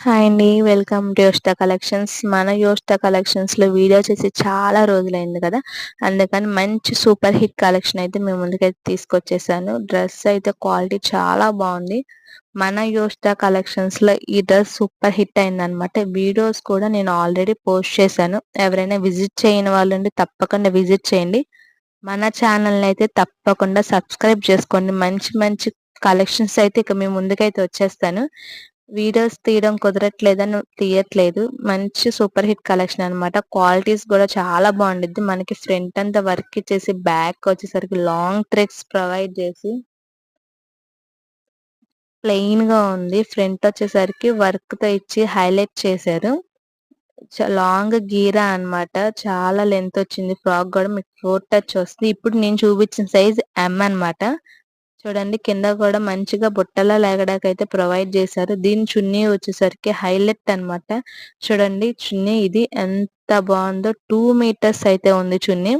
Hi అండి. Welcome to యోషిత collections. మన యోషిత కలెక్షన్స్‌లో వీడియో చేసి చాలా రోజులైంది కదా! అందుకని మంచి సూపర్ హిట్ కలెక్షన్ అయితే మీ ముందుకైతే తీసుకొచ్చేసాను. డ్రెస్ అయితే క్వాలిటీ చాలా బావుంది. మన యోషిత కలెక్షన్స్‌లో ఈ డ్రెస్ సూపర్ హిట్ అయిందనమాట. వీడియోస్ కూడా నేను ఆల్రెడీ పోస్ట్ చేశాను. ఎవరైనా విజిట్ చేయని వాళ్ళుంటే తప్పకుండా విజిట్ చేయండి. మన ఛానల్‌ని అయితే తప్పకుండా సబ్స్క్రైబ్ చేసుకోండి. మంచి మంచి కలెక్షన్స్ అయితే ఇక మీ ముందుకైతే వచ్చేస్తాను. వీడియోస్ తీయడం కుదరట్లేదని తీయట్లేదు. మంచి సూపర్ హిట్ కలెక్షన్ అనమాట. క్వాలిటీస్ కూడా చాలా బావుండిద్ది. మనకి ఫ్రంట్ అంతా వర్క్ ఇచ్చేసి బ్యాక్ వచ్చేసరికి లాంగ్ థ్రెడ్స్ ప్రొవైడ్ చేసి ప్లెయిన్‌గా ఉంది. ఫ్రంట్ వచ్చేసరికి వర్క్‌తో ఇచ్చి హైలైట్ చేశారు. లాంగ్ గీరా అన్నమాట. చాలా లెంత్ వచ్చింది. ఫ్రాక్ కూడా మీకు 4 టచ్ వస్తుంది. ఇప్పుడు నేను చూపించిన సైజ్ ఎమ్ అన్నమాట. చూడండి కింద కూడా మంచిగా బుట్టలా లాగడానికైతే ప్రొవైడ్ చేశారు. దీని చున్నీ వచ్చేసరికి హైలైట్ అన్నమాట. చూడండి చున్నీ ఇది ఎంత బాగుందో 2 మీటర్స్ అయితే ఉంది చున్నీ.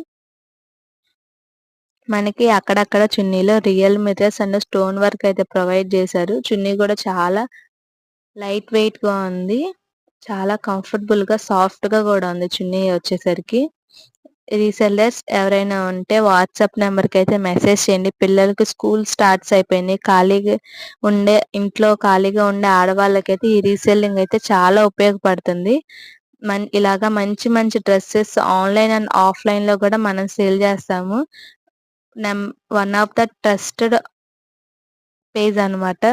మనకి అక్కడక్కడ చున్నీలో real mirrors and stone work అయితే ప్రొవైడ్ చేశారు. చున్నీ కూడా చాలా లైట్ వెయిట్ గా ఉంది. చాలా కంఫర్టబుల్ గా సాఫ్ట్ గా కూడా ఉంది చున్నీ వచ్చేసరికి. రీసెల్లర్స్ ఎవరైనా ఉంటే వాట్సాప్ నెంబర్ కి అయితే మెసేజ్ చేయండి. పిల్లలకి స్కూల్ స్టార్ట్స్ అయిపోయినాయి. ఇంట్లో ఖాళీగా ఉండే ఆడవాళ్ళకైతే ఈ రీసెల్లింగ్ అయితే చాలా ఉపయోగపడుతుంది. ఇలాగా మంచి మంచి డ్రెస్సెస్ ఆన్లైన్ అండ్ ఆఫ్లైన్ లో కూడా మనం సేల్ చేస్తాము. One of the trusted page అన్నమాట.